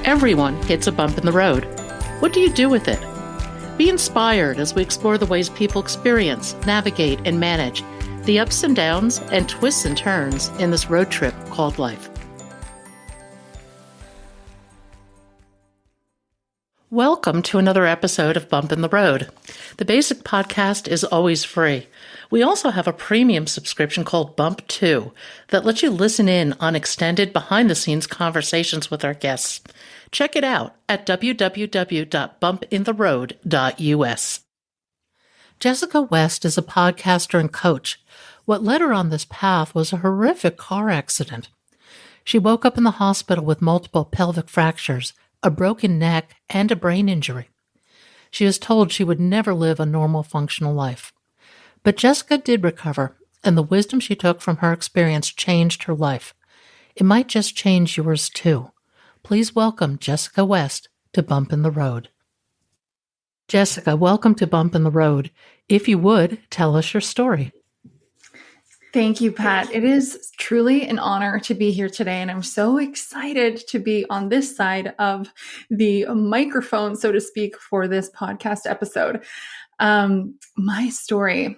Everyone hits a bump in the road. What do you do with it? Be inspired as we explore the ways people experience, navigate, and manage the ups and downs and twists and turns in this road trip called life. Welcome to another episode of Bump in the Road. The basic podcast is always free. We also have a premium subscription called Bump 2 that lets you listen in on extended behind-the-scenes conversations with our guests. Check it out at www.bumpintheroad.us. Jessica West is a podcaster and coach. What led her on this path was a horrific car accident. She woke up in the hospital with multiple pelvic fractures, a broken neck, and a brain injury. She was told she would never live a normal, functional life. But Jessica did recover, and the wisdom she took from her experience changed her life. It might just change yours too. Please welcome Jessica West to Bump in the Road. Jessica, welcome to Bump in the Road. If you would, tell us your story. Thank you, Pat. It is truly an honor to be here today, and I'm so excited to be on this side of the microphone, so to speak, for this podcast episode. My story.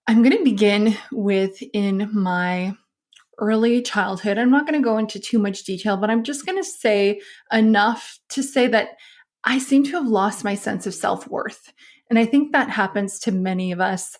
I'm going to begin with in my early childhood. I'm not going to go into too much detail, but I'm just going to say enough to say that I seem to have lost my sense of self-worth. And I think that happens to many of us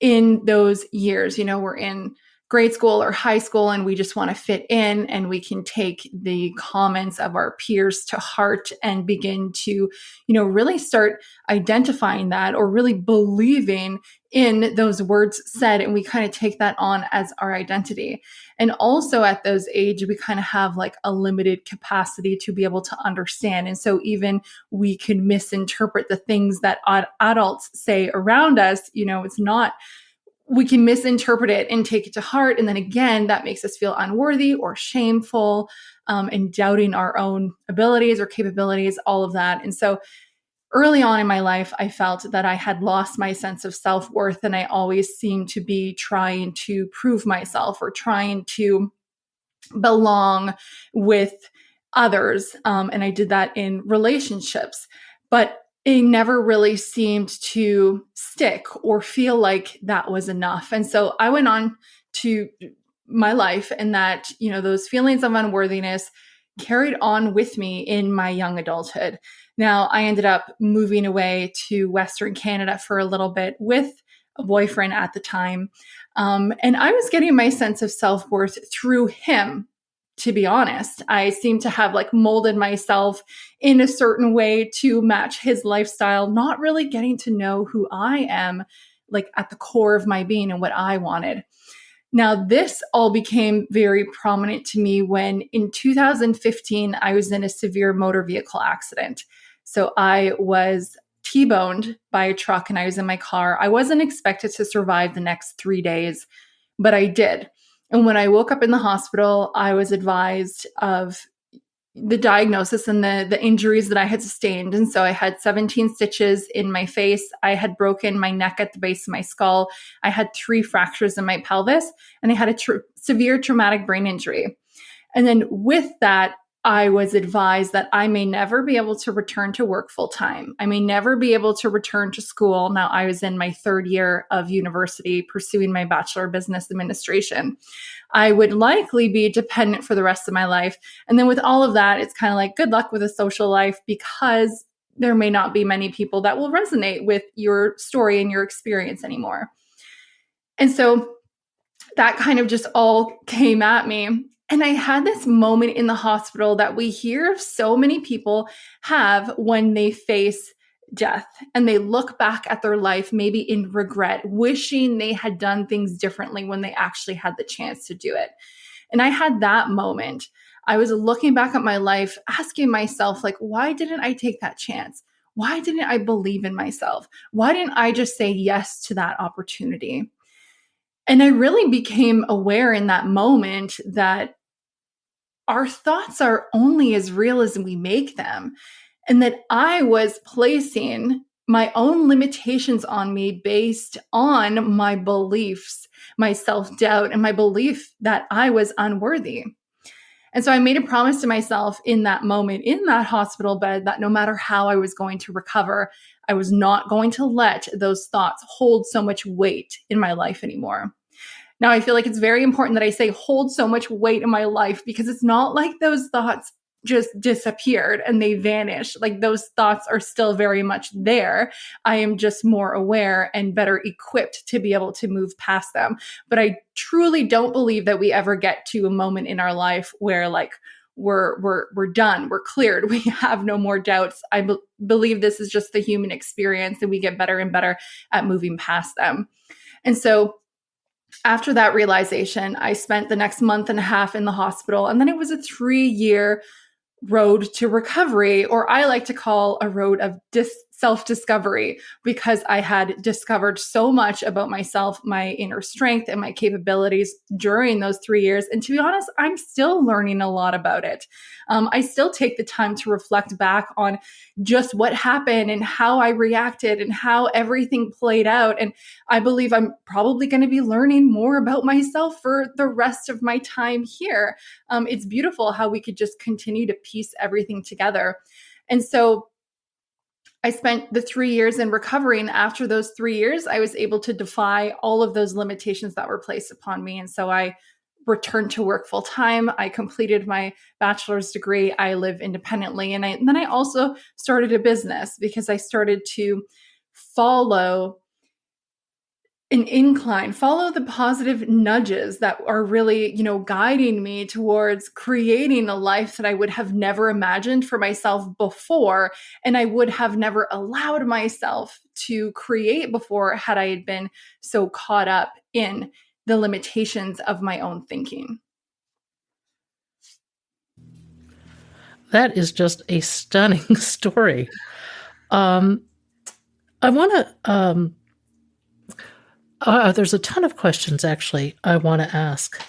in those years. You know, we're in grade school or high school and we just want to fit in, and we can take the comments of our peers to heart and begin to, really start identifying that or really believing in those words said. And we kind of take that on as our identity. And also at those age, we kind of have like a limited capacity to be able to understand. And so even we can misinterpret the things that adults say around us. It's not, we can misinterpret it and take it to heart. And then again, that makes us feel unworthy or shameful, and doubting our own abilities or capabilities, all of that. And so early on in my life, I felt that I had lost my sense of self-worth, and I always seemed to be trying to prove myself or trying to belong with others. And I did that in relationships, but it never really seemed to stick or feel like that was enough. And so I went on to my life, and that, those feelings of unworthiness carried on with me in my young adulthood. Now, I ended up moving away to Western Canada for a little bit with a boyfriend at the time. And I was getting my sense of self-worth through him. To be honest, I seem to have molded myself in a certain way to match his lifestyle, not really getting to know who I am, at the core of my being and what I wanted. Now, this all became very prominent to me when in 2015, I was in a severe motor vehicle accident. So I was T-boned by a truck and I was in my car. I wasn't expected to survive the next 3 days, but I did. And when I woke up in the hospital, I was advised of the diagnosis and the injuries that I had sustained. And so I had 17 stitches in my face. I had broken my neck at the base of my skull. I had 3 fractures in my pelvis, and I had a severe traumatic brain injury. And then with that, I was advised that I may never be able to return to work full time. I may never be able to return to school. Now, I was in my 3rd year of university pursuing my Bachelor of Business Administration. I would likely be dependent for the rest of my life. And then with all of that, it's kind of like good luck with a social life, because there may not be many people that will resonate with your story and your experience anymore. And so that kind of just all came at me. And I had this moment in the hospital that we hear so many people have when they face death and they look back at their life, maybe in regret, wishing they had done things differently when they actually had the chance to do it. And I had that moment. I was looking back at my life, asking myself, why didn't I take that chance? Why didn't I believe in myself? Why didn't I just say yes to that opportunity? And I really became aware in that moment that our thoughts are only as real as we make them, and that I was placing my own limitations on me based on my beliefs, my self-doubt, and my belief that I was unworthy. And so I made a promise to myself in that moment, in that hospital bed, that no matter how I was going to recover, I was not going to let those thoughts hold so much weight in my life anymore. Now, I feel like it's very important that I say hold so much weight in my life, because it's not like those thoughts just disappeared and they vanished. Like, those thoughts are still very much there. I am just more aware and better equipped to be able to move past them. But I truly don't believe that we ever get to a moment in our life where, like, we're done, we're cleared, we have no more doubts. I believe this is just the human experience, and we get better and better at moving past them. And so after that realization, I spent the next month and a half in the hospital, and then it was a 3-year road to recovery, or I like to call a road of self-discovery, because I had discovered so much about myself, my inner strength, and my capabilities during those 3 years. And to be honest, I'm still learning a lot about it. I still take the time to reflect back on just what happened and how I reacted and how everything played out. And I believe I'm probably going to be learning more about myself for the rest of my time here. It's beautiful how we could just continue to piece everything together. And so I spent the 3 years in recovery. And after those 3 years, I was able to defy all of those limitations that were placed upon me. And so I returned to work full time. I completed my bachelor's degree. I live independently. And then I also started a business, because I started to follow an incline, follow the positive nudges that are really, guiding me towards creating a life that I would have never imagined for myself before. And I would have never allowed myself to create before, had I had been so caught up in the limitations of my own thinking. That is just a stunning story. I want to, there's a ton of questions actually I want to ask.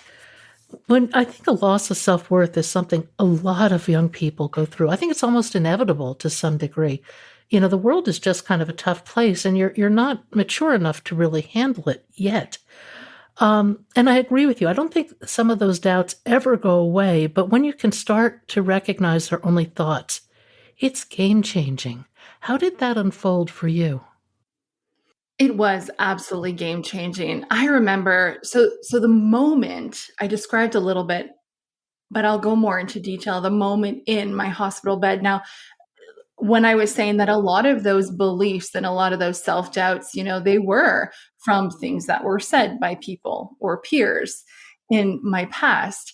When I think a loss of self-worth is something a lot of young people go through. I think it's almost inevitable to some degree. The world is just kind of a tough place, and you're not mature enough to really handle it yet. And I agree with you. I don't think some of those doubts ever go away, but when you can start to recognize they're only thoughts, it's game-changing. How did that unfold for you? It was absolutely game-changing. I remember, so the moment I described a little bit, but I'll go more into detail, the moment in my hospital bed. Now, when I was saying that a lot of those beliefs and a lot of those self-doubts, they were from things that were said by people or peers in my past.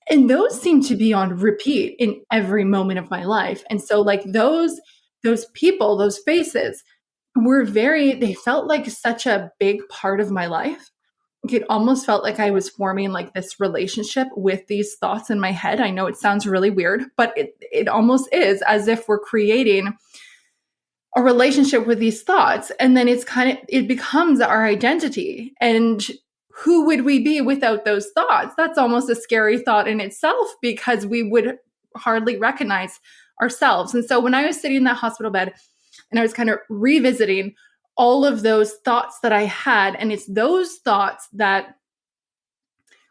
And those seem to be on repeat in every moment of my life. And so, like, those people, those faces they felt like such a big part of my life. It almost felt like I was forming like this relationship with these thoughts in my head. I know it sounds really weird, but it almost is as if we're creating a relationship with these thoughts. And then it becomes our identity. And who would we be without those thoughts? That's almost a scary thought in itself, because we would hardly recognize ourselves. And so when I was sitting in that hospital bed and I was kind of revisiting all of those thoughts that I had, and it's those thoughts that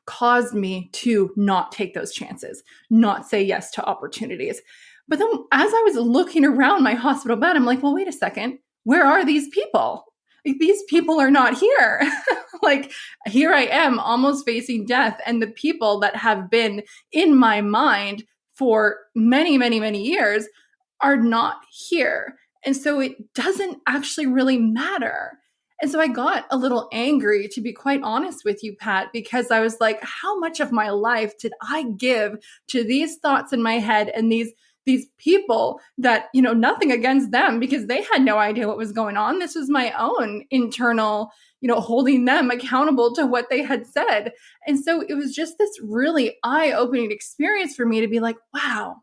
caused me to not take those chances, not say yes to opportunities. But then as I was looking around my hospital bed, I'm like, well, wait a second, where are these people? Like, these people are not here. Like, here I am almost facing death, and the people that have been in my mind for many, many, many years are not here. And so it doesn't actually really matter. And so I got a little angry, to be quite honest with you, Pat, because I was like, how much of my life did I give to these thoughts in my head and these people that, nothing against them, because they had no idea what was going on. This was my own internal, holding them accountable to what they had said. And so it was just this really eye-opening experience for me to be like, wow,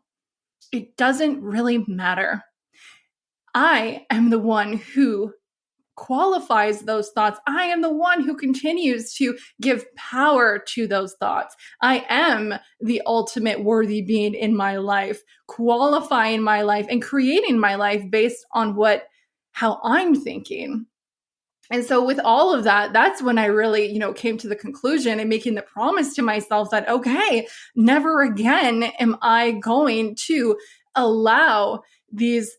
it doesn't really matter. I am the one who qualifies those thoughts. I am the one who continues to give power to those thoughts. I am the ultimate worthy being in my life, qualifying my life and creating my life based on how I'm thinking. And so with all of that, that's when I really, came to the conclusion and making the promise to myself that, okay, never again am I going to allow these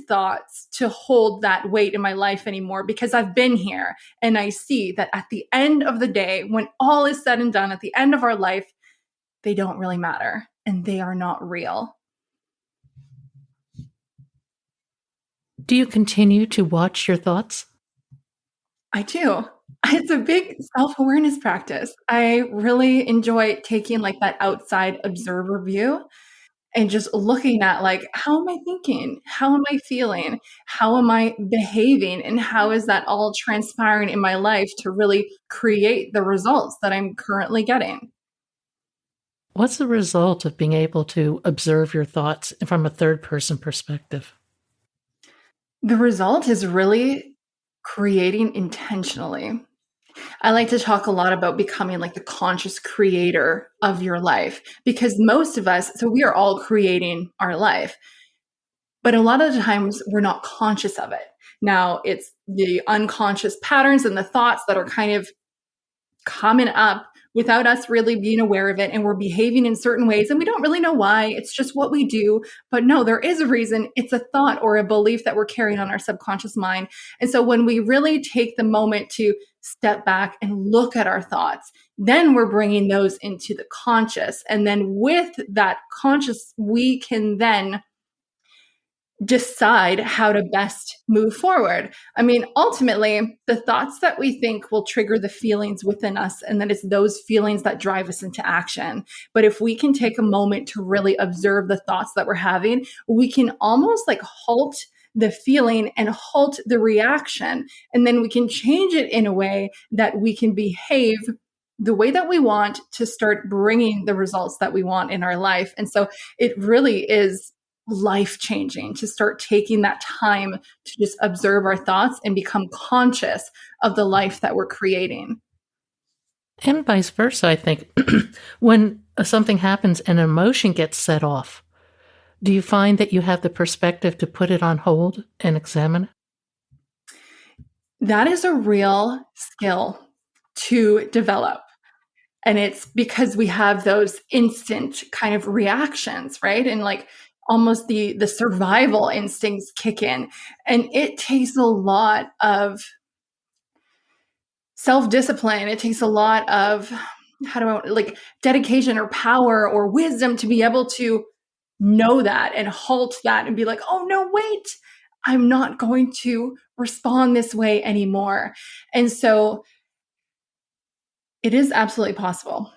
thoughts to hold that weight in my life anymore, because I've been here and I see that at the end of the day, when all is said and done, at the end of our life, they don't really matter and they are not real. Do you continue to watch your thoughts? I do. It's a big self-awareness practice. I really enjoy taking like that outside observer view and just looking at like, how am I thinking? How am I feeling? How am I behaving? And how is that all transpiring in my life to really create the results that I'm currently getting? What's the result of being able to observe your thoughts from a third person perspective? The result is really creating intentionally. I like to talk a lot about becoming like the conscious creator of your life, because most of us, so we are all creating our life, but a lot of the times we're not conscious of it. Now, it's the unconscious patterns and the thoughts that are kind of coming up without us really being aware of it. And we're behaving in certain ways and we don't really know why. It's just what we do. But no, there is a reason. It's a thought or a belief that we're carrying on our subconscious mind. And so when we really take the moment to step back and look at our thoughts, then we're bringing those into the conscious. And then with that conscious, we can then decide how to best move forward. I mean, ultimately, the thoughts that we think will trigger the feelings within us, and then it's those feelings that drive us into action. But if we can take a moment to really observe the thoughts that we're having, we can almost like halt the feeling and halt the reaction. And then we can change it in a way that we can behave the way that we want to start bringing the results that we want in our life. And so it really is life changing to start taking that time to just observe our thoughts and become conscious of the life that we're creating. And vice versa, I think. When something happens and an emotion gets set off, do you find that you have the perspective to put it on hold and examine it? That is a real skill to develop. And it's because we have those instant kind of reactions, right? And like almost the survival instincts kick in. And it takes a lot of self-discipline. It takes a lot of, how do I, like, dedication or power or wisdom to be able to know that and halt that and be like, oh no, wait, I'm not going to respond this way anymore. And so it is absolutely possible.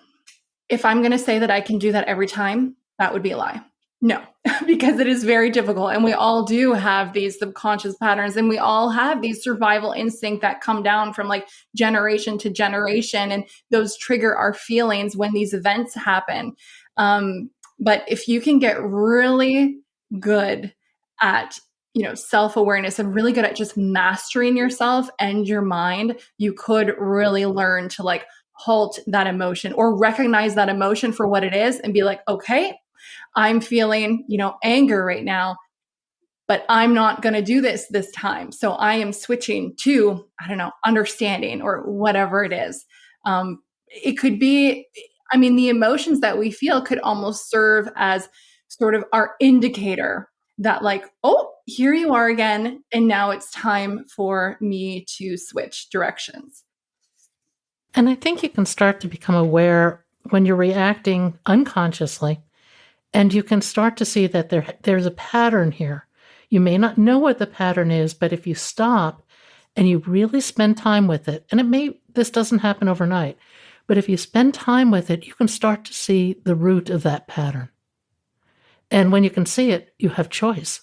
If I'm going to say that I can do that every time, that would be a lie. No, because it is very difficult. And we all do have these subconscious patterns and we all have these survival instincts that come down from like generation to generation. And those trigger our feelings when these events happen. But if you can get really good at self-awareness and really good at just mastering yourself and your mind, you could really learn to like halt that emotion or recognize that emotion for what it is and be like, okay, I'm feeling, anger right now, but I'm not going to do this time. So I am switching to, I don't know, understanding or whatever it is. It could be, I mean, the emotions that we feel could almost serve as sort of our indicator that like, oh, here you are again. And now it's time for me to switch directions. And I think you can start to become aware when you're reacting unconsciously, and you can start to see that there's a pattern here. You may not know what the pattern is, but if you stop and you really spend time with it, and this doesn't happen overnight, but if you spend time with it, you can start to see the root of that pattern. And when you can see it, you have choice.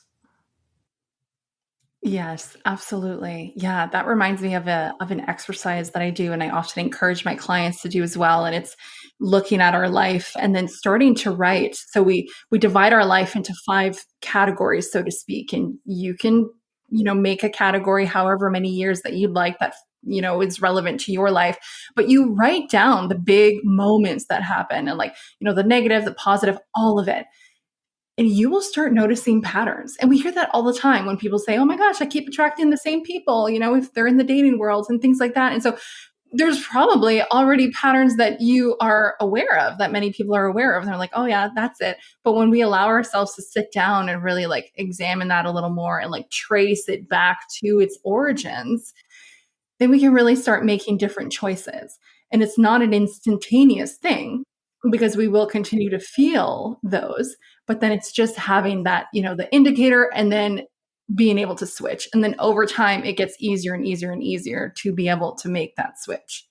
Yes, absolutely. Yeah, that reminds me of an exercise that I do and I often encourage my clients to do as well, and it's looking at our life and then starting to write. So we divide our life into 5 categories, so to speak, and you can, make a category however many years that you'd like that is relevant to your life, but you write down the big moments that happen and like, the negative, the positive, all of it. and you will start noticing patterns. And we hear that all the time when people say, oh my gosh, I keep attracting the same people, if they're in the dating world and things like that. And so there's probably already patterns that you are aware of, that many people are aware of. And they're like, oh yeah, that's it. But when we allow ourselves to sit down and really like examine that a little more and like trace it back to its origins, then we can really start making different choices. And it's not an instantaneous thing because we will continue to feel those, but then it's just having that, the indicator and then being able to switch. And then over time, it gets easier and easier and easier to be able to make that switch.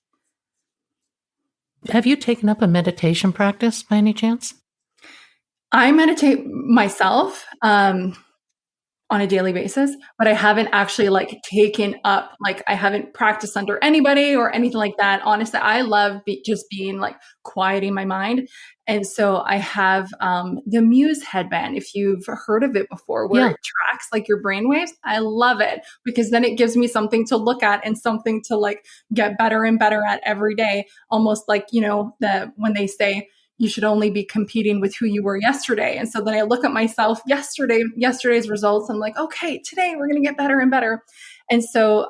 Have you taken up a meditation practice by any chance? I meditate myself on a daily basis, but I haven't actually like taken up, like I haven't practiced under anybody or anything like that. Honestly, I love just being like quieting my mind. And so I have the Muse headband, if you've heard of it before, where it tracks like your brain waves. I love it because then it gives me something to look at and something to like get better and better at every day. Almost like, when they say, you should only be competing with who you were yesterday. And so then I look at myself yesterday's results. I'm like, okay, today we're going to get better and better. And so,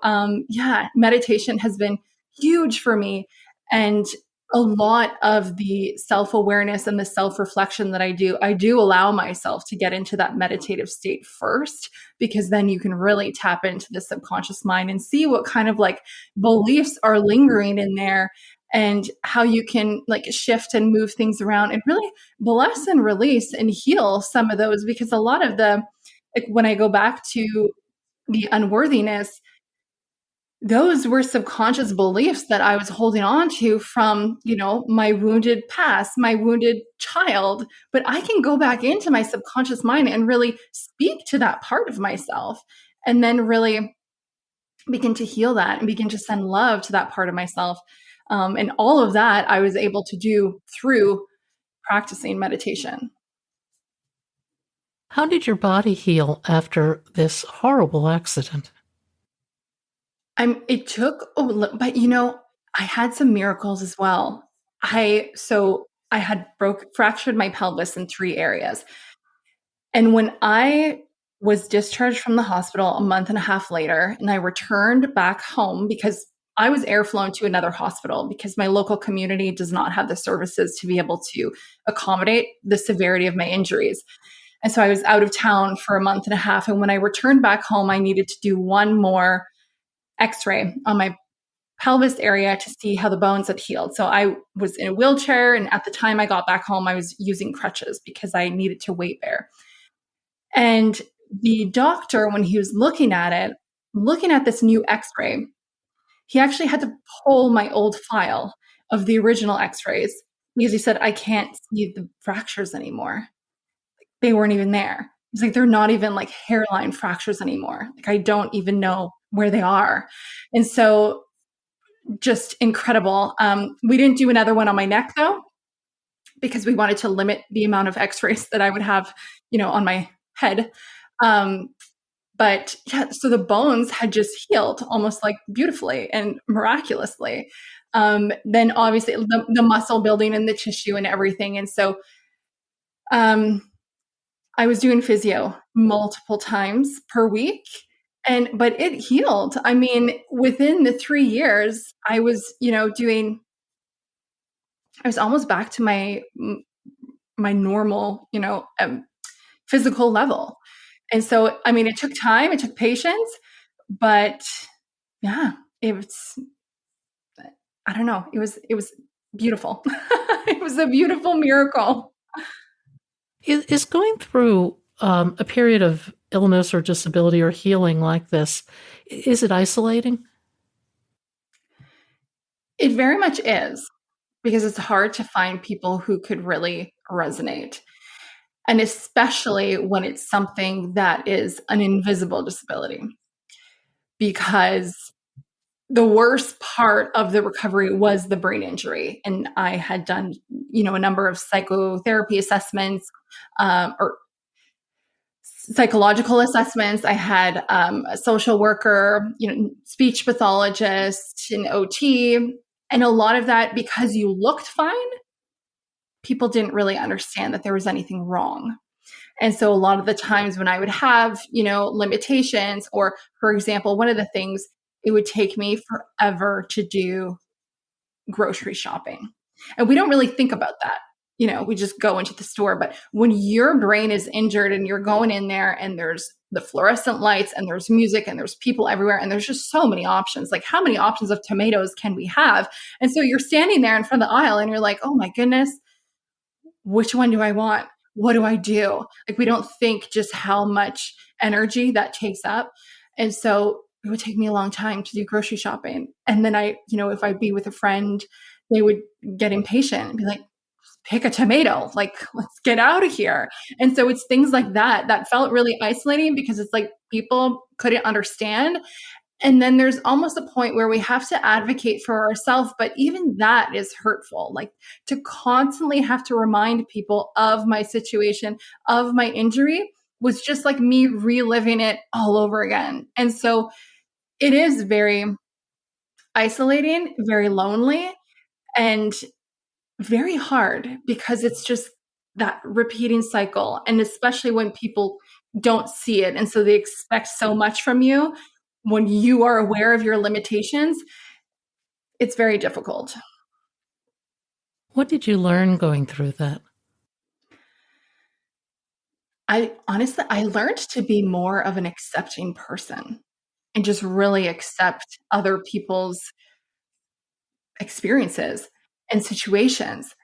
meditation has been huge for me. And a lot of the self-awareness and the self-reflection that I do allow myself to get into that meditative state first, because then you can really tap into the subconscious mind and see what kind of like beliefs are lingering in there and how you can like shift and move things around and really bless and release and heal some of those. Because a lot of like when I go back to the unworthiness, those were subconscious beliefs that I was holding on to from, my wounded past, my wounded child. But I can go back into my subconscious mind and really speak to that part of myself and then really begin to heal that and begin to send love to that part of myself. And all of that I was able to do through practicing meditation. How did your body heal after this horrible accident? It took, but I had some miracles as well. I had fractured my pelvis in 3 areas. And when I was discharged from the hospital a month and a half later, and I returned back home because I was airflown to another hospital because my local community does not have the services to be able to accommodate the severity of my injuries. And so I was out of town for a month and a half. And when I returned back home, I needed to do one more x-ray on my pelvis area to see how the bones had healed. So I was in a wheelchair. And at the time I got back home, I was using crutches because I needed to weight bear. And the doctor, when he was looking at this new x-ray, he actually had to pull my old file of the original x-rays because he said, I can't see the fractures anymore. They weren't even there. He's like, they're not even like hairline fractures anymore. Like, I don't even know where they are. And so just incredible. We didn't do another one on my neck though, because we wanted to limit the amount of x-rays that I would have, on my head. But yeah, so the bones had just healed almost like beautifully and miraculously. Then obviously the muscle building and the tissue and everything. And so I was doing physio multiple times per week, but it healed. I mean, within the 3 years, I was, I was almost back to my normal, physical level. And so, I mean, it took time, it took patience, but yeah, I don't know. It was beautiful. It was a beautiful miracle. Is going through a period of illness or disability or healing like this, is it isolating? It very much is, because it's hard to find people who could really resonate. And especially when it's something that is an invisible disability, because the worst part of the recovery was the brain injury. And I had done, a number of psychotherapy assessments or psychological assessments. I had a social worker, speech pathologist, an OT, and a lot of that, because you looked fine, people didn't really understand that there was anything wrong. And so a lot of the times when I would have, limitations, or for example, one of the things, it would take me forever to do grocery shopping. And we don't really think about that. We just go into the store. But when your brain is injured and you're going in there and there's the fluorescent lights and there's music and there's people everywhere and there's just so many options. Like, how many options of tomatoes can we have? And so you're standing there in front of the aisle and you're like, oh my goodness, which one do I want? What do I do? Like, we don't think just how much energy that takes up. And so it would take me a long time to do grocery shopping. And then if I'd be with a friend, they would get impatient and be like, pick a tomato, like, let's get out of here. And so it's things like that that felt really isolating, because it's like people couldn't understand. And then there's almost a point where we have to advocate for ourselves, but even that is hurtful. Like, to constantly have to remind people of my situation, of my injury, was just like me reliving it all over again. And so it is very isolating, very lonely, and very hard, because it's just that repeating cycle. And especially when people don't see it. And so they expect so much from you. When you are aware of your limitations, it's very difficult. What did you learn going through that? I learned to be more of an accepting person and just really accept other people's experiences and situations.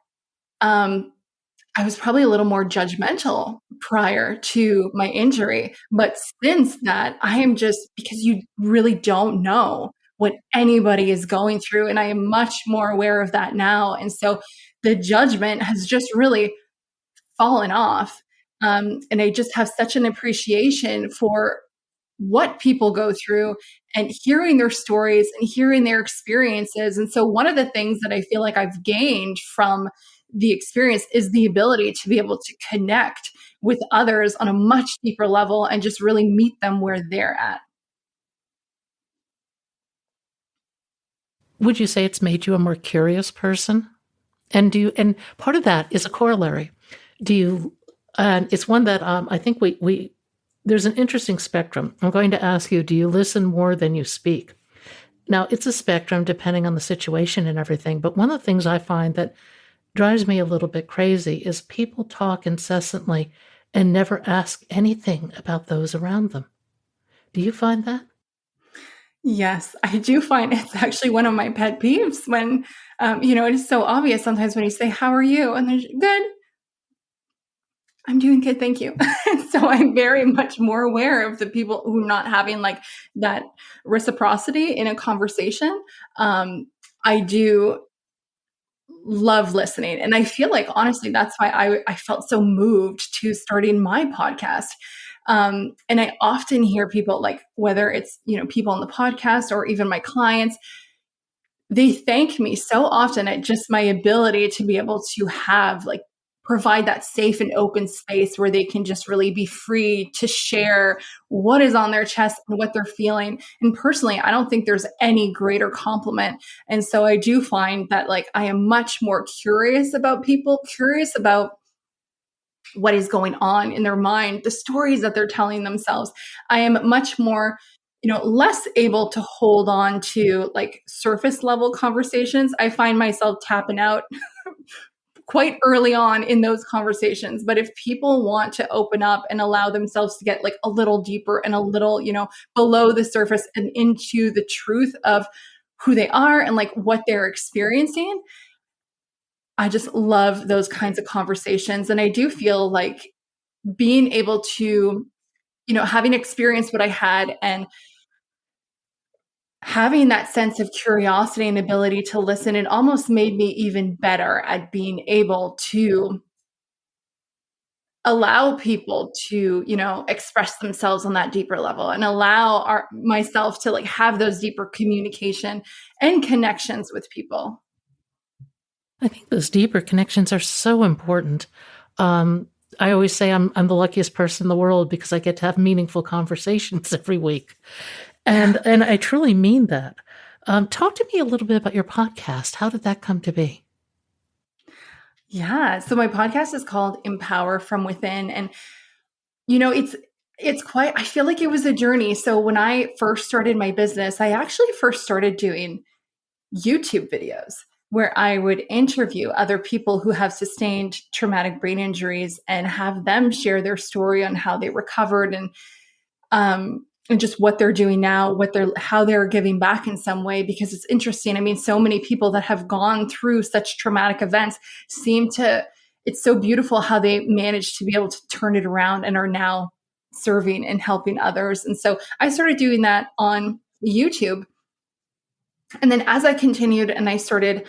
I was probably a little more judgmental prior to my injury, but since that, I am just, because you really don't know what anybody is going through, and I am much more aware of that now. And so the judgment has just really fallen off. And I just have such an appreciation for what people go through and hearing their stories and hearing their experiences. And so one of the things that I feel like I've gained from the experience is the ability to be able to connect with others on a much deeper level and just really meet them where they're at. Would you say it's made you a more curious person? And part of that is a corollary. And it's one that I think there's an interesting spectrum. I'm going to ask you, do you listen more than you speak? Now, it's a spectrum depending on the situation and everything, but one of the things I find that drives me a little bit crazy is people talk incessantly and never ask anything about those around them. Do you find that? Yes, I do find it's actually one of my pet peeves when, it is so obvious sometimes when you say, how are you? And they're good. I'm doing good, thank you. So I'm very much more aware of the people who are not having like that reciprocity in a conversation. I do love listening. And I feel like, honestly, that's why I felt so moved to starting my podcast. And I often hear people, like, whether it's, people on the podcast or even my clients, they thank me so often at just my ability to be able to provide that safe and open space where they can just really be free to share what is on their chest and what they're feeling. And personally, I don't think there's any greater compliment. And so I do find that I am much more curious about people, curious about what is going on in their mind, the stories that they're telling themselves. I am much more, less able to hold on to surface level conversations. I find myself tapping out quite early on in those conversations. But if people want to open up and allow themselves to get a little deeper and a little, below the surface and into the truth of who they are and what they're experiencing, I just love those kinds of conversations. And I do feel like being able to, having experienced what I had and having that sense of curiosity and ability to listen, it almost made me even better at being able to allow people to, express themselves on that deeper level and allow myself to have those deeper communication and connections with people. I think those deeper connections are so important. I always say I'm the luckiest person in the world because I get to have meaningful conversations every week. And I truly mean that. Talk to me a little bit about your podcast. How did that come to be? Yeah. So my podcast is called Empower from Within. And It's quite, I feel like it was a journey. So when I first started my business, I actually first started doing YouTube videos where I would interview other people who have sustained traumatic brain injuries and have them share their story on how they recovered, and just what they're doing now, how they're giving back in some way, because it's interesting. I mean, so many people that have gone through such traumatic events it's so beautiful how they managed to be able to turn it around and are now serving and helping others. And so I started doing that on YouTube. And then as I continued and I started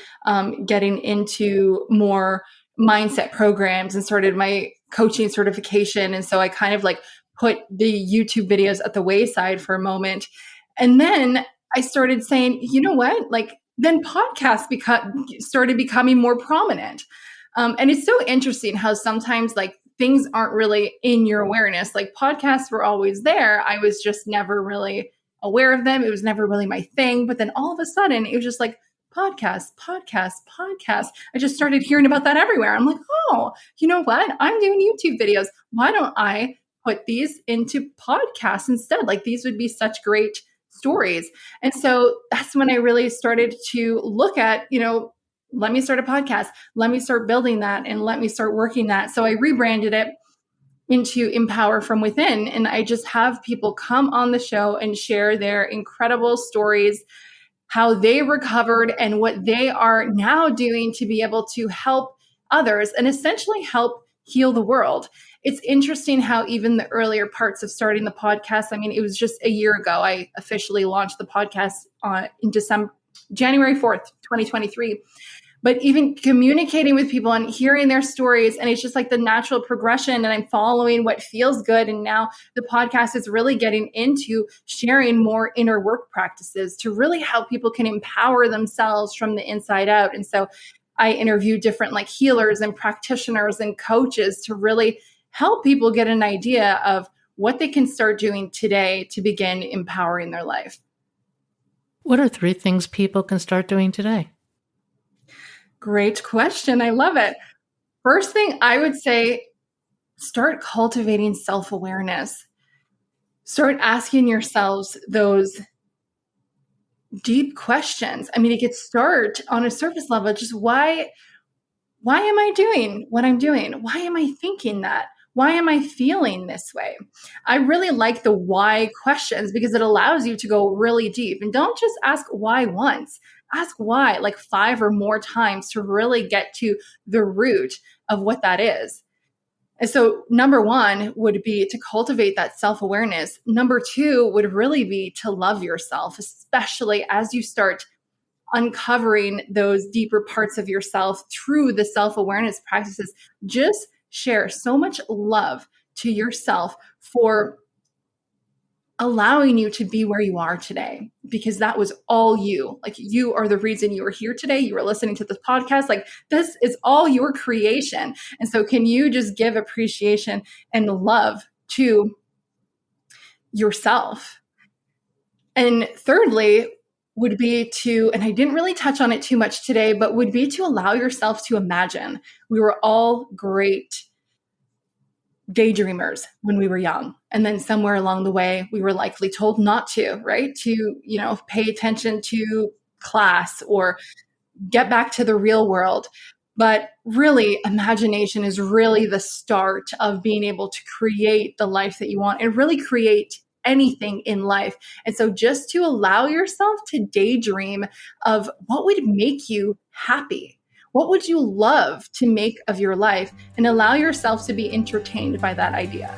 getting into more mindset programs and started my coaching certification. And so I kind of like put the YouTube videos at the wayside for a moment. And then I started saying, you know what? Like then podcasts started becoming more prominent. And it's so interesting how sometimes like things aren't really in your awareness. Like podcasts were always there. I was just never really aware of them. It was never really my thing. But then all of a sudden it was just like podcasts. I just started hearing about that everywhere. I'm like, oh, you know what? I'm doing YouTube videos. Why don't I put these into podcasts instead? Like these would be such great stories. And so that's when I really started to look at, let me start a podcast. Let me start building that and let me start working that. So I rebranded it into Empower from Within. And I just have people come on the show and share their incredible stories, how they recovered and what they are now doing to be able to help others and essentially help heal the world. It's interesting how even the earlier parts of starting the podcast, I mean, it was just a year ago, I officially launched the podcast in January 4th, 2023. But even communicating with people and hearing their stories, and it's just like the natural progression, and I'm following what feels good. And now the podcast is really getting into sharing more inner work practices to really help people can empower themselves from the inside out. And so I interview different like healers and practitioners and coaches to really help people get an idea of what they can start doing today to begin empowering their life. What are 3 things people can start doing today? Great question. I love it. First thing I would say, start cultivating self-awareness. Start asking yourselves those deep questions. I mean, it could start on a surface level, just why am I doing what I'm doing? Why am I thinking that? Why am I feeling this way? I really like the why questions because it allows you to go really deep, and don't just ask why once. Ask why like 5 or more times to really get to the root of what that is. And so number 1 would be to cultivate that self-awareness. Number 2 would really be to love yourself, especially as you start uncovering those deeper parts of yourself through the self-awareness practices. Just share so much love to yourself for allowing you to be where you are today, because that was all you. Like you are the reason you are here today. You are listening to this podcast. Like this is all your creation. And so can you just give appreciation and love to yourself? And thirdly would be to, and I didn't really touch on it too much today, but would be to allow yourself to imagine. We were all great daydreamers when we were young. And then somewhere along the way, we were likely told not to, right? To, pay attention to class or get back to the real world. But really, imagination is really the start of being able to create the life that you want and really create anything in life. And so just to allow yourself to daydream of what would make you happy. What would you love to make of your life, and allow yourself to be entertained by that idea?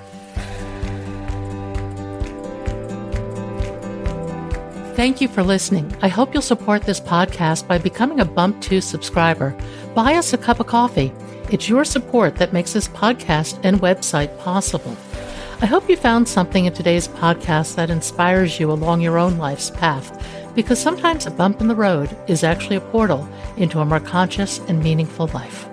Thank you for listening. I hope you'll support this podcast by becoming a Bump 2 subscriber. Buy us a cup of coffee. It's your support that makes this podcast and website possible. I hope you found something in today's podcast that inspires you along your own life's path, because sometimes a bump in the road is actually a portal into a more conscious and meaningful life.